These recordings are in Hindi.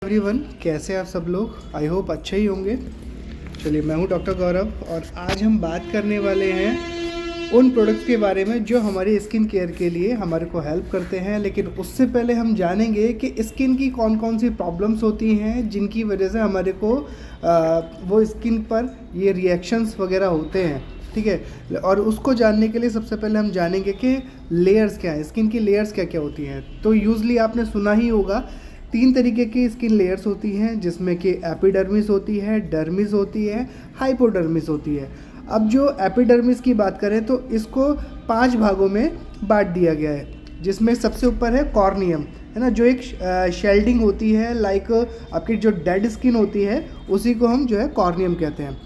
एवरीवन, कैसे हैं आप सब लोग। आई होप अच्छे ही होंगे। चलिए, मैं हूं डॉक्टर गौरव और आज हम बात करने वाले हैं उन प्रोडक्ट्स के बारे में जो हमारी स्किन केयर के लिए हमारे को हेल्प करते हैं। लेकिन उससे पहले हम जानेंगे कि स्किन की कौन कौन सी प्रॉब्लम्स होती हैं जिनकी वजह से हमारे को वो स्किन पर ये रिएक्शंस वगैरह होते हैं। ठीक है, और उसको जानने के लिए सबसे पहले हम जानेंगे कि लेयर्स क्या है, स्किन की लेयर्स क्या क्या होती हैं। तो यूजली आपने सुना ही होगा 3 तरीके की स्किन लेयर्स होती हैं, जिसमें कि एपिडर्मिस होती है, डर्मिस होती है, हाइपोडर्मिस होती है। अब जो एपिडर्मिस की बात करें तो इसको 5 भागों में बांट दिया गया है, जिसमें सबसे ऊपर है कॉर्नियम, है ना, जो एक शेल्डिंग होती है, लाइक आपकी जो डेड स्किन होती है उसी को हम जो है कॉर्नियम कहते हैं।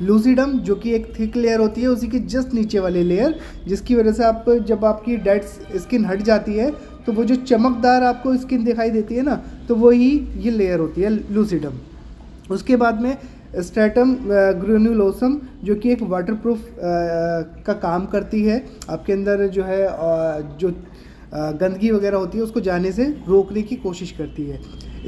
लूसिडम, जो कि एक थिक लेयर होती है, उसी के जस्ट नीचे वाली लेयर, जिसकी वजह से आप जब आपकी डेड स्किन हट जाती है तो वो जो चमकदार आपको स्किन दिखाई देती है ना, तो वही ये लेयर होती है लूसिडम। उसके बाद में स्ट्रैटम ग्रेन्युलोसम, जो कि एक वाटरप्रूफ का काम करती है, आपके अंदर जो है जो गंदगी वगैरह होती है उसको जाने से रोकने की कोशिश करती है।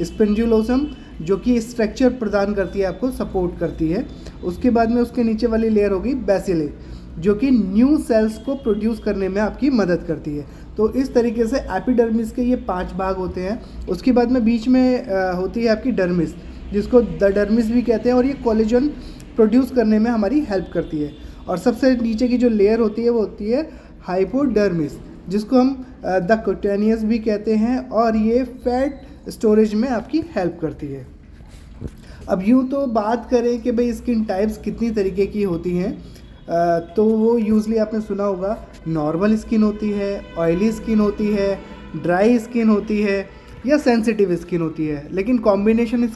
स्पेंजुलोसम, जो कि स्ट्रक्चर प्रदान करती है, आपको सपोर्ट करती है। उसके बाद में उसके नीचे वाली लेयर होगी बेसिले, जो कि न्यू सेल्स को प्रोड्यूस करने में आपकी मदद करती है। तो इस तरीके से एपिडर्मिस के ये 5 भाग होते हैं। उसके बाद में बीच में होती है आपकी डर्मिस, जिसको द डर्मिस भी कहते हैं, और ये कोलेजन प्रोड्यूस करने में हमारी हेल्प करती है। और सबसे नीचे की जो लेयर होती है वो होती है हाइपोडर्मिस, जिसको हम द क्यूटेनियस भी कहते हैं, और ये फैट स्टोरेज में आपकी हेल्प करती है। अब यूँ तो बात करें कि भाई स्किन टाइप्स कितनी तरीके की होती हैं, तो वो यूजली आपने सुना होगा नॉर्मल स्किन होती है, ऑयली स्किन होती है, ड्राई स्किन होती है, या सेंसिटिव स्किन होती है। लेकिन कॉम्बिनेशन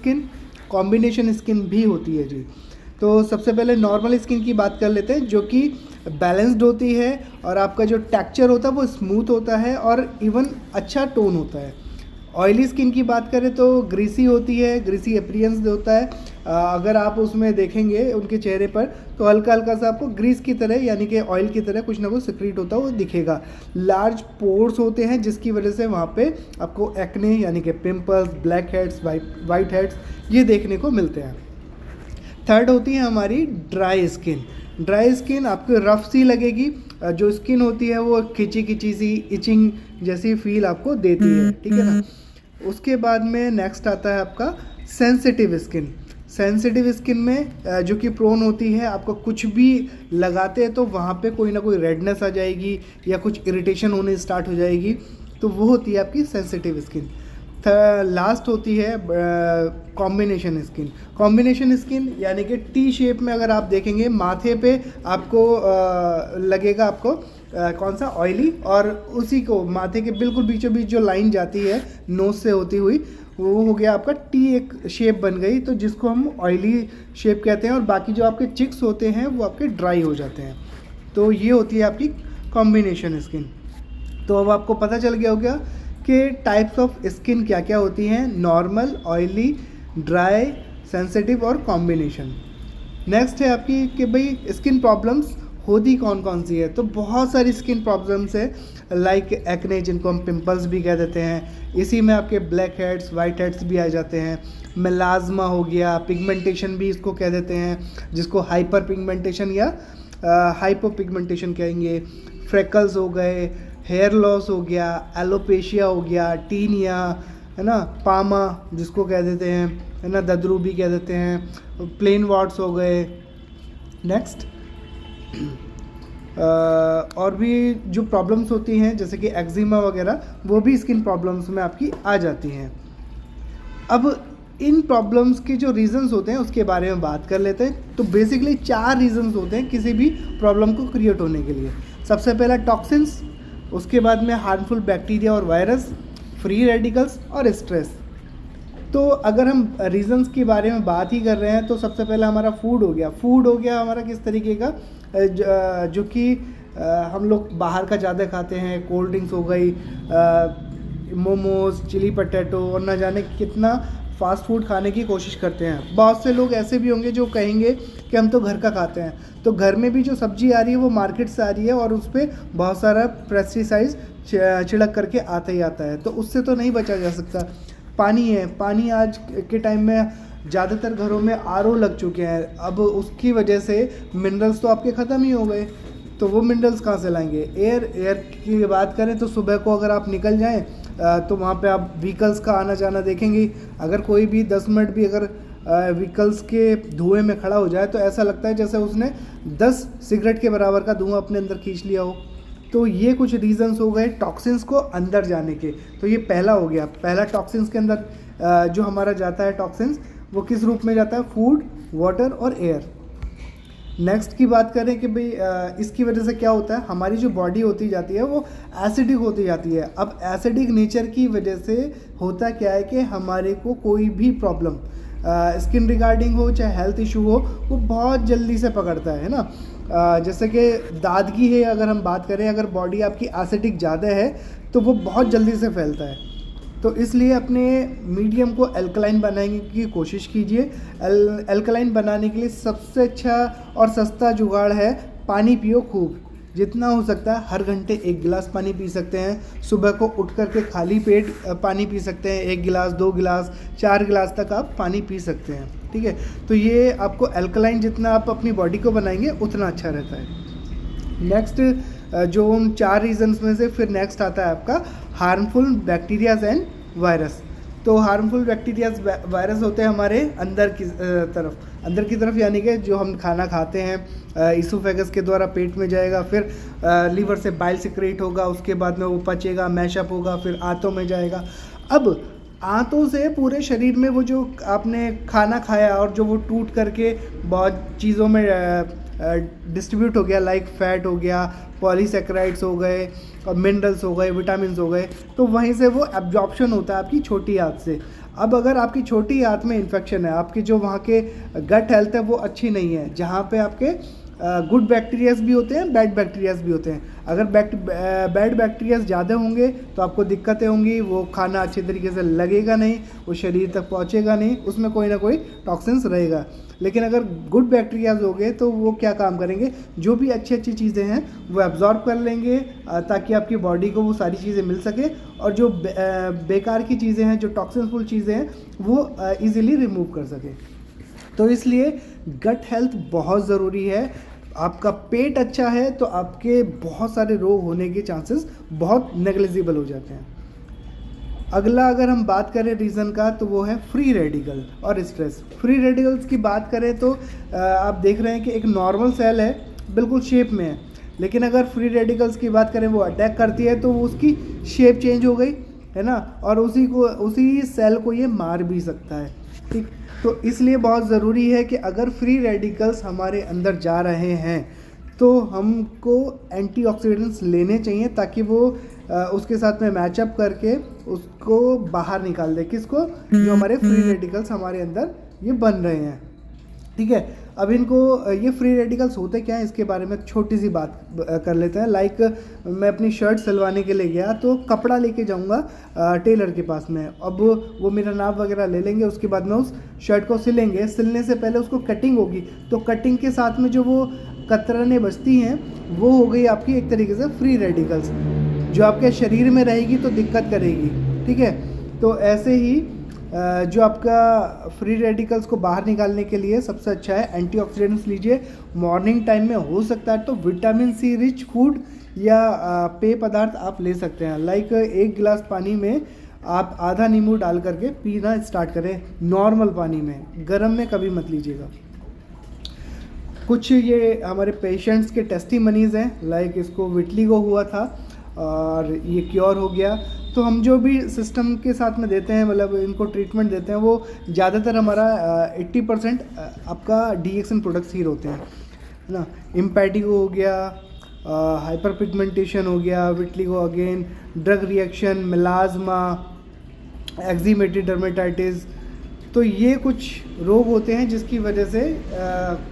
स्किन भी होती है जी। तो सबसे पहले नॉर्मल स्किन की बात कर लेते हैं, जो कि बैलेंस्ड होती है और आपका जो टेक्सचर होता है वो स्मूथ होता है और इवन अच्छा टोन होता है। ऑयली स्किन की बात करें तो ग्रीसी होती है, ग्रीसी अपीयरेंस होता है। अगर आप उसमें देखेंगे उनके चेहरे पर तो हल्का हल्का सा आपको ग्रीस की तरह, यानी कि ऑयल की तरह कुछ ना कुछ सिक्रीट होता है वो दिखेगा। लार्ज पोर्स होते हैं, जिसकी वजह से वहाँ पे आपको एक्ने यानी कि pimples, black heads, white heads ये देखने को मिलते हैं। थर्ड होती है हमारी ड्राई स्किन। ड्राई स्किन आपको रफ सी लगेगी, जो स्किन होती है वो खिंची खिंची सी, इचिंग जैसी फील आपको देती है। ठीक है ना। उसके बाद में नेक्स्ट आता है आपका सेंसिटिव स्किन। सेंसिटिव स्किन में जो कि प्रोन होती है, आपको कुछ भी लगाते हैं तो वहाँ पे कोई ना कोई रेडनेस आ जाएगी या कुछ इरिटेशन होने स्टार्ट हो जाएगी, तो वो होती है आपकी सेंसिटिव स्किन। लास्ट होती है कॉम्बिनेशन स्किन। कॉम्बिनेशन स्किन यानी कि टी शेप में अगर आप देखेंगे, माथे पे आपको लगेगा आपको कौन सा ऑयली, और उसी को माथे के बिल्कुल बीचों बीच जो लाइन जाती है नोज से होती हुई, वो हो गया आपका टी, एक शेप बन गई, तो जिसको हम ऑयली शेप कहते हैं। और बाकी जो आपके चिक्स होते हैं वो आपके ड्राई हो जाते हैं। तो ये होती है आपकी कॉम्बिनेशन स्किन। तो अब आपको पता चल गया होगा कि टाइप्स ऑफ स्किन क्या क्या होती हैं: नॉर्मल, ऑयली, ड्राई, सेंसिटिव और कॉम्बिनेशन। नेक्स्ट है आपकी कि भाई स्किन प्रॉब्लम्स होती कौन कौन सी है। तो बहुत सारी स्किन प्रॉब्लम्स है, लाइक एक्ने, जिनको हम पिंपल्स भी कह देते हैं। इसी में आपके ब्लैक हेड्स, वाइट हेड्स भी आ जाते हैं। मेलाज्मा हो गया, पिगमेंटेशन भी इसको कह देते हैं, जिसको हाइपर पिगमेंटेशन या हाइपो पिगमेंटेशन कहेंगे। फ्रेकल्स हो गए, हेयर लॉस हो गया, एलोपेशिया हो गया, टीनिया, है ना, पामा जिसको कह देते हैं, है ना, ददरू भी कह देते हैं, प्लेन वॉट्स हो गए। नेक्स्ट और भी जो प्रॉब्लम्स होती हैं जैसे कि एक्जिमा वगैरह, वो भी स्किन प्रॉब्लम्स में आपकी आ जाती हैं। अब इन प्रॉब्लम्स के जो रीजंस होते हैं उसके बारे में बात कर लेते हैं। तो बेसिकली 4 रीजंस होते हैं किसी भी प्रॉब्लम को क्रिएट होने के लिए। सबसे पहला टॉक्सिन्स, उसके बाद में हार्मफुल बैक्टीरिया और वायरस, फ्री रेडिकल्स और स्ट्रेस। तो अगर हम रीजंस के बारे में बात ही कर रहे हैं तो सबसे पहला हमारा फूड हो गया हमारा किस तरीके का, जो कि हम लोग बाहर का ज़्यादा खाते हैं। कोल्ड ड्रिंक्स हो गई, मोमोज, चिली पटेटो, और ना जाने कितना फास्ट फूड खाने की कोशिश करते हैं। बहुत से लोग ऐसे भी होंगे जो कहेंगे कि हम तो घर का खाते हैं, तो घर में भी जो सब्जी आ रही है वो मार्केट से आ रही है और उस पर बहुत सारा पेस्टिसाइड्स छिड़क करके आता ही आता है, तो उससे तो नहीं बचा जा सकता। पानी है, पानी आज के टाइम में ज़्यादातर घरों में आरओ लग चुके हैं, अब उसकी वजह से मिनरल्स तो आपके ख़त्म ही हो गए, तो वो मिनरल्स कहाँ से लाएंगे। एयर की बात करें तो सुबह को अगर आप निकल जाएं तो वहाँ पे आप व्हीकल्स का आना जाना देखेंगे। अगर कोई भी 10 मिनट भी अगर व्हीकल्स के धुएं में खड़ा हो जाए तो ऐसा लगता है जैसे उसने 10 सिगरेट के बराबर का धुआं अपने अंदर खींच लिया हो। तो ये कुछ रीजंस हो गए टॉक्सिन्स को अंदर जाने के। तो ये पहला हो गया, पहला टॉक्सिन्स के अंदर जो हमारा जाता है टॉक्सिन्स, वो किस रूप में जाता है, फूड, वाटर और एयर। नेक्स्ट की बात करें कि भाई इसकी वजह से क्या होता है, हमारी जो बॉडी होती जाती है वो एसिडिक होती जाती है। अब एसिडिक नेचर की वजह से होता क्या है कि हमारे को कोई भी प्रॉब्लम स्किन रिगार्डिंग हो चाहे हेल्थ इशू हो, वो बहुत जल्दी से पकड़ता है ना। जैसे कि दादगी है, अगर हम बात करें, अगर बॉडी आपकी एसिडिक ज़्यादा है तो वो बहुत जल्दी से फैलता है। तो इसलिए अपने मीडियम को अल्कलाइन बनाने की कोशिश कीजिए। अल्कलाइन बनाने के लिए सबसे अच्छा और सस्ता जुगाड़ है पानी पियो खूब, जितना हो सकता है हर घंटे 1 गिलास पानी पी सकते हैं। सुबह को उठ कर के खाली पेट पानी पी सकते हैं, 1 गिलास, 2 गिलास, 4 गिलास तक आप पानी पी सकते हैं, ठीक है। तो ये आपको अल्कलाइन जितना आप अपनी बॉडी को बनाएंगे उतना अच्छा रहता है। नेक्स्ट जो उन 4 रीजन्स में से फिर नेक्स्ट आता है आपका हार्मफुल बैक्टीरियाज एंड वायरस। तो हार्मफुल बैक्टीरियाज वायरस होते हैं हमारे अंदर की तरफ यानी कि जो हम खाना खाते हैं इसोफेगस के द्वारा पेट में जाएगा, फिर लीवर से बाइल सिक्रेट होगा, उसके बाद में वो पचेगा, मैशअप होगा, फिर आंतों में जाएगा। अब आंतों से पूरे शरीर में वो जो आपने खाना खाया और जो वो टूट करके बहुत चीज़ों में डिस्ट्रीब्यूट हो गया, लाइक फैट हो गया, पॉलीसेक्राइड्स हो गए और मिनरल्स हो गए, विटामिन्स हो गए, तो वहीं से वो एब्जॉर्प्शन होता है आपकी छोटी आंत से। अब अगर आपकी छोटी आंत में इन्फेक्शन है, आपके जो वहाँ के गट हेल्थ है वो अच्छी नहीं है, जहाँ पे आपके गुड बैक्टीरियाज भी होते हैं, बैड बैक्टीरियाज भी होते हैं। अगर बैड बैक्टीरियाज ज़्यादा होंगे तो आपको दिक्कतें होंगी, वो खाना अच्छे तरीके से लगेगा नहीं, वो शरीर तक पहुँचेगा नहीं, उसमें कोई ना कोई टॉक्सिन्स रहेगा। लेकिन अगर गुड बैक्टीरियाज हो गए तो वो क्या काम करेंगे, जो भी अच्छी अच्छी चीज़ें हैं वो एब्जॉर्ब कर लेंगे ताकि आपकी बॉडी को वो सारी चीज़ें मिल सके, और जो बेकार की चीज़ें हैं, जो टॉक्सिनफुल चीज़ें हैं, वो ईज़िली रिमूव कर सके। तो इसलिए गट हेल्थ बहुत ज़रूरी है। आपका पेट अच्छा है तो आपके बहुत सारे रोग होने के चांसेस बहुत नेग्लिजिबल हो जाते हैं। अगला अगर हम बात करें रीज़न का तो वो है फ्री रेडिकल और स्ट्रेस। फ्री रेडिकल्स की बात करें तो आप देख रहे हैं कि एक नॉर्मल सेल है, बिल्कुल शेप में है, लेकिन अगर फ्री रेडिकल्स की बात करें वो अटैक करती है तो उसकी शेप चेंज हो गई है ना, और उसी सेल को ये मार भी सकता है, ठीक। तो इसलिए बहुत ज़रूरी है कि अगर फ्री रेडिकल्स हमारे अंदर जा रहे हैं तो हमको एंटीऑक्सीडेंट्स लेने चाहिए ताकि वो उसके साथ में मैचअप करके उसको बाहर निकाल दे, किसको, जो हमारे फ्री रेडिकल्स हमारे अंदर ये बन रहे हैं, ठीक है। अब इनको ये फ्री रेडिकल्स होते क्या हैं इसके बारे में छोटी सी बात कर लेते हैं। लाइक मैं अपनी शर्ट सिलवाने के लिए गया तो कपड़ा लेके जाऊंगा टेलर के पास में, अब वो मेरा नाप वगैरह ले लेंगे, उसके बाद में उस शर्ट को सिलेंगे। सिलने से पहले उसको कटिंग होगी, तो कटिंग के साथ में जो वो कतरनें बचती हैं वो हो गई आपकी एक तरीके से फ्री रेडिकल्स, जो आपके शरीर में रहेगी तो दिक्कत करेगी, ठीक है। तो ऐसे ही जो आपका फ्री रेडिकल्स को बाहर निकालने के लिए सबसे अच्छा है एंटीऑक्सीडेंट्स लीजिए। मॉर्निंग टाइम में हो सकता है तो विटामिन सी रिच फूड या पेय पदार्थ आप ले सकते हैं। लाइक 1 गिलास पानी में आप आधा नींबू डाल करके पीना स्टार्ट करें, नॉर्मल पानी में, गर्म में कभी मत लीजिएगा। कुछ ये हमारे पेशेंट्स के टेस्टिमनीज़ हैं, लाइक इसको विटलिगो हुआ था और ये क्योर हो गया। तो हम जो भी सिस्टम के साथ में देते हैं, मतलब इनको ट्रीटमेंट देते हैं, वो ज़्यादातर हमारा 80% आपका डीएक्सन प्रोडक्ट्स ही होते हैं, है ना। इम्पैटिगो हो गया, हाइपर पिगमेंटेशन हो गया, विटलिगो अगेन, ड्रग रिएक्शन, मिलाज्मा, एक्जिमेटेड डर्मेटाइटिस। तो ये कुछ रोग होते हैं जिसकी वजह से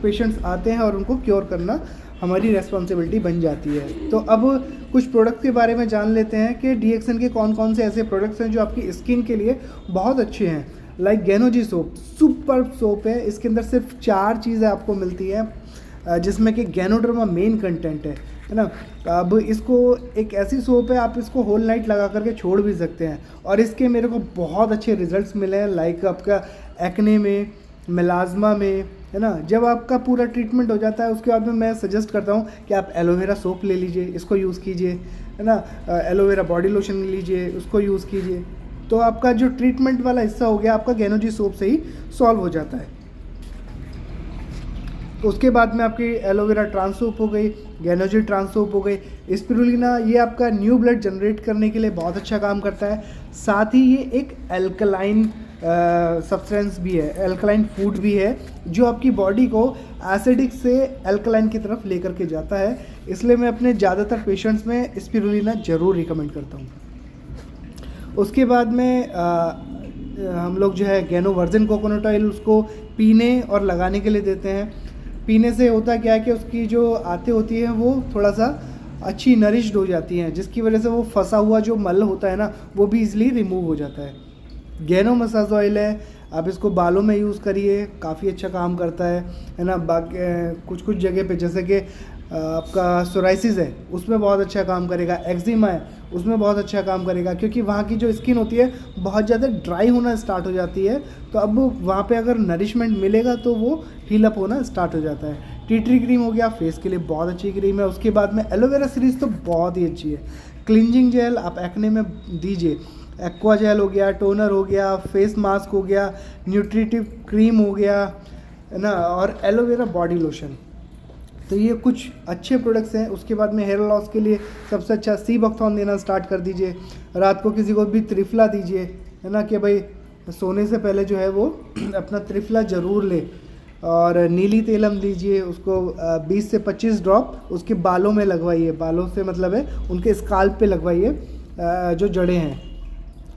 पेशेंट्स आते हैं और उनको क्योर करना हमारी रेस्पॉन्सिबिलिटी बन जाती है। तो अब कुछ प्रोडक्ट के बारे में जान लेते हैं कि डीएक्सन के कौन कौन से ऐसे प्रोडक्ट्स हैं जो आपकी स्किन के लिए बहुत अच्छे हैं। लाइक गैनोजी सोप, सुपर सोप है, इसके अंदर सिर्फ 4 चीज़ें आपको मिलती हैं जिसमें कि गैनोडर्मा मेन कंटेंट है है ना। अब इसको एक ऐसी सोप है, आप इसको होल नाइट लगा करके छोड़ भी सकते हैं और इसके मेरे को बहुत अच्छे रिजल्ट्स मिले हैं। लाइक आपका एक्ने में, मेलाज्मा में, है ना। जब आपका पूरा ट्रीटमेंट हो जाता है उसके बाद में मैं सजेस्ट करता हूँ कि आप एलोवेरा सोप ले लीजिए, इसको यूज़ कीजिए, है ना। एलोवेरा बॉडी लोशन लीजिए, उसको यूज़ कीजिए, तो आपका जो ट्रीटमेंट वाला हिस्सा हो गया आपका गैनोजी सोप से ही सॉल्व हो जाता है। उसके बाद में आपकी एलोवेरा ट्रांस सोप हो गई, गैनोजी ट्रांस सोप हो गई। स्पिरुलिना ये आपका न्यू ब्लड जनरेट करने के लिए बहुत अच्छा काम करता है। साथ ही ये एक एल्कलाइन सब्सटेंस भी है, एल्कलाइन फूड भी है, जो आपकी बॉडी को एसिडिक से एल्कलाइन की तरफ लेकर के जाता है। इसलिए मैं अपने ज़्यादातर पेशेंट्स में स्पिरुलिना ज़रूर रिकमेंड करता हूँ। उसके बाद में हम लोग जो है गैनो वर्जिन कोकोनट ऑयल उसको पीने और लगाने के लिए देते हैं। पीने से होता क्या है कि उसकी जो आंतें होती हैं वो थोड़ा सा अच्छी नरिश्ड हो जाती हैं, जिसकी वजह से वो फंसा हुआ जो मल होता है ना वो भी इजीली रिमूव हो जाता है। गैनो मसाज ऑयल है, आप इसको बालों में यूज़ करिए, काफ़ी अच्छा काम करता है ना। बाकी कुछ जगह पे जैसे कि आपका सोराइसिस है उसमें बहुत अच्छा काम करेगा, एक्जिमा है उसमें बहुत अच्छा काम करेगा, क्योंकि वहाँ की जो स्किन होती है बहुत ज़्यादा ड्राई होना स्टार्ट हो जाती है। तो अब वहाँ पे अगर नरिशमेंट मिलेगा तो वो हील अप होना स्टार्ट हो जाता है। टी ट्री क्रीम हो गया, फेस के लिए बहुत अच्छी क्रीम है। उसके बाद में एलोवेरा सीरीज़ तो बहुत ही अच्छी है। क्लिनजिंग जेल आप एक्ने में दीजिए, एक्वा जेल हो गया, टोनर हो गया, फेस मास्क हो गया, न्यूट्रिटिव क्रीम हो गया, है ना, और एलोवेरा बॉडी लोशन। तो ये कुछ अच्छे प्रोडक्ट्स हैं। उसके बाद में हेयर लॉस के लिए सबसे अच्छा सी बकथॉर्न देना स्टार्ट कर दीजिए। रात को किसी को भी त्रिफला दीजिए, है ना, कि भाई सोने से पहले जो है वो अपना त्रिफला ज़रूर ले। और नीली तेलम दीजिए, उसको 20 से 25 ड्रॉप उसके बालों में लगवाइए, बालों से मतलब है उनके स्काल्प पे लगवाइए, जो जड़ें हैं,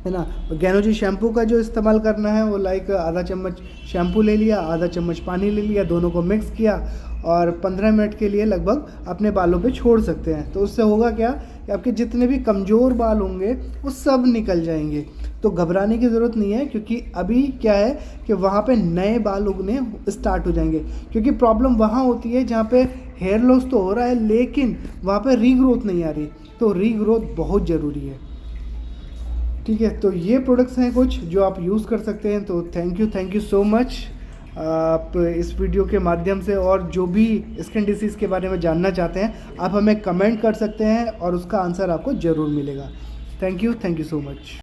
है ना। गैनोजी शैम्पू का जो इस्तेमाल करना है वो लाइक आधा चम्मच शैम्पू ले लिया, आधा चम्मच पानी ले लिया, दोनों को मिक्स किया और 15 मिनट के लिए लगभग अपने बालों पे छोड़ सकते हैं। तो उससे होगा क्या कि आपके जितने भी कमज़ोर बाल होंगे वो सब निकल जाएंगे। तो घबराने की ज़रूरत नहीं है, क्योंकि अभी क्या है कि वहाँ पे नए बाल उगने स्टार्ट हो जाएंगे। क्योंकि प्रॉब्लम वहाँ होती है जहाँ पे हेयर लॉस तो हो रहा है लेकिन वहाँ पे रीग्रोथ नहीं आ रही, तो रीग्रोथ बहुत ज़रूरी है। ठीक है, तो ये प्रोडक्ट्स हैं कुछ जो आप यूज़ कर सकते हैं। तो थैंक यू सो मच। आप इस वीडियो के माध्यम से और जो भी स्किन डिसीज़ के बारे में जानना चाहते हैं आप हमें कमेंट कर सकते हैं और उसका आंसर आपको ज़रूर मिलेगा। Thank you so much.